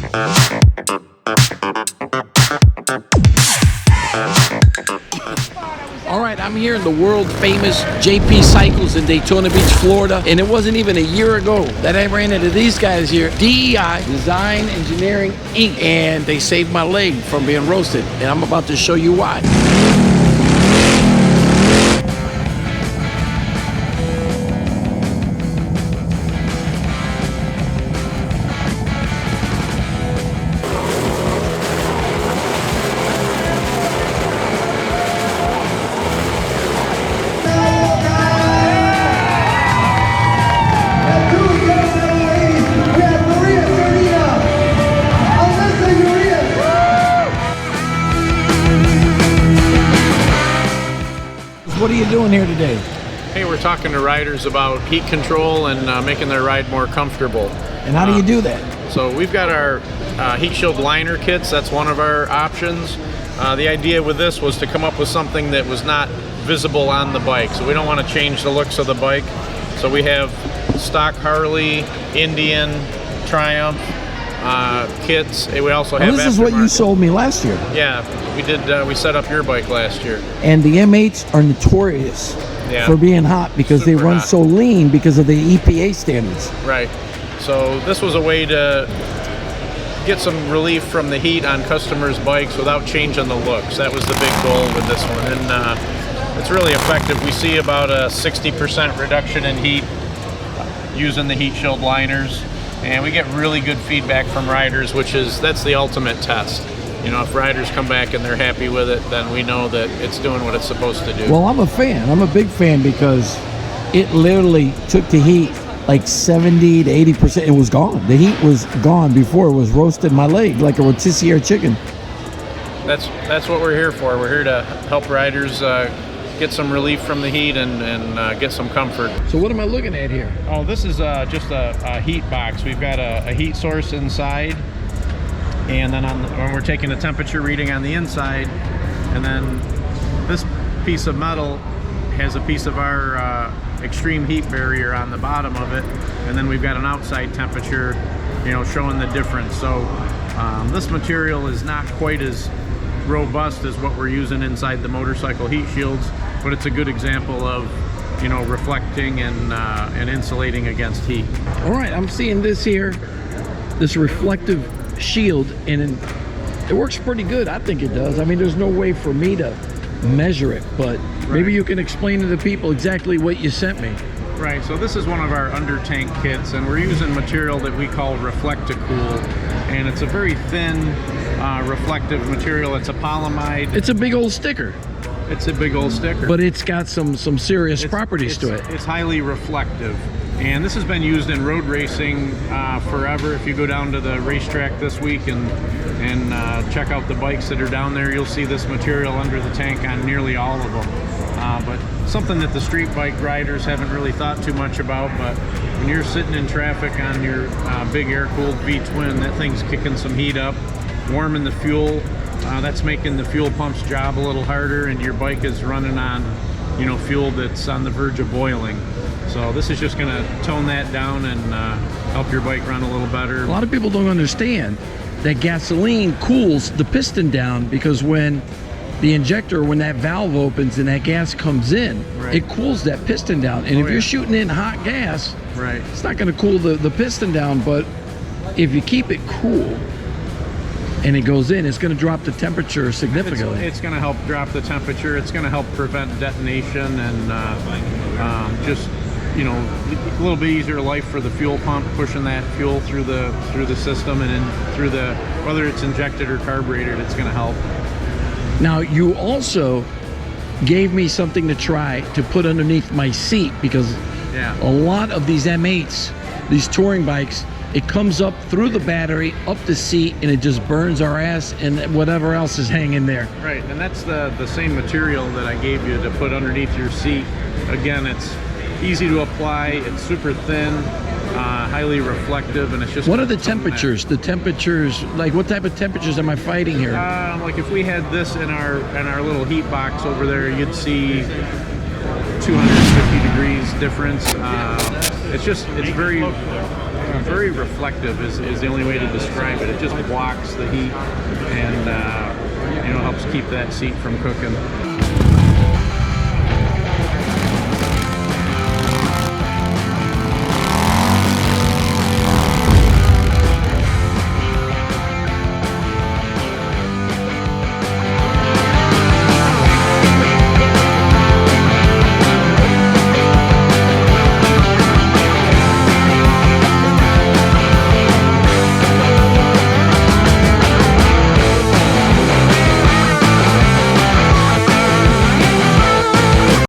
All right, I'm here in the world famous JP Cycles in Daytona Beach, Florida, and it wasn't even a year ago that I ran into these guys here, DEI, Design Engineering Inc., and they saved my leg from being roasted, and I'm about to show you why. What are you doing here today? Hey, we're talking to riders about heat control and making their ride more comfortable. And how do you do that? So we've got our heat shield liner kits. That's one of our options. The idea with this was to come up with something that was not visible on the bike. So we don't want to change the looks of the bike. So we have stock Harley, Indian, Triumph kits. We also have this is what you sold me last year. Yeah, we did. We set up your bike last year. And the M8s are notorious for being hot because they run so lean because of the EPA standards. Right. So this was a way to get some relief from the heat on customers' bikes without changing the looks. That was the big goal with this one, and it's really effective. We see about a 60% reduction in heat using the heat shield liners. And we get really good feedback from riders, that's the ultimate test. You know, if riders come back and they're happy with it, then we know that it's doing what it's supposed to do. Well, I'm a fan. I'm a big fan because it literally took the heat like 70 to 80%. It was gone. The heat was gone before it was roasted my leg like a rotisserie chicken. That's what we're here for. We're here to help riders get some relief from the heat and get some comfort. So what am I looking at here? Oh, this is just a heat box. We've got a heat source inside, and then when we're taking a temperature reading on the inside, and then this piece of metal has a piece of our extreme heat barrier on the bottom of it, and then we've got an outside temperature, you know, showing the difference. So this material is not quite as robust as what we're using inside the motorcycle heat shields, but it's a good example of, you know, reflecting and insulating against heat. All right, I'm seeing this here, this reflective shield, and it works pretty good. I think it does. I mean, there's no way for me to measure it, but maybe you can explain to the people exactly what you sent me. Right, so this is one of our under tank kits, and we're using material that we call Reflecticool, and it's a very thin reflective material. It's a polyamide. It's a big old sticker. It's a big old sticker. But it's got some serious properties to it. It's highly reflective. And this has been used in road racing forever. If you go down to the racetrack this week and check out the bikes that are down there, you'll see this material under the tank on nearly all of them. But something that the street bike riders haven't really thought too much about, but when you're sitting in traffic on your big air-cooled V-twin, that thing's kicking some heat up, warming the fuel. That's making the fuel pump's job a little harder, and your bike is running on, you know, fuel that's on the verge of boiling. So this is just going to tone that down and help your bike run a little better. A lot of people don't understand that gasoline cools the piston down, because when the injector, when that valve opens and that gas comes in, it cools that piston down. And if you're shooting in hot gas, it's not going to cool the piston down, but if you keep it cool and it goes in, it's going to drop the temperature significantly. It's going to help drop the temperature. It's going to help prevent detonation and just, you know, a little bit easier life for the fuel pump, pushing that fuel through the system and in through the, whether it's injected or carbureted, it's going to help. Now, you also gave me something to try to put underneath my seat, because a lot of these M8s, these touring bikes, it comes up through the battery, up the seat, and it just burns our ass and whatever else is hanging there. Right, and that's the same material that I gave you to put underneath your seat. Again, it's easy to apply, it's super thin, highly reflective, and it's just... What are the temperatures? The temperatures, like what type of temperatures am I fighting here? Like if we had this in our little heat box over there, you'd see 250 degrees difference. It's very very reflective is the only way to describe it. It just blocks the heat and helps keep that seat from cooking.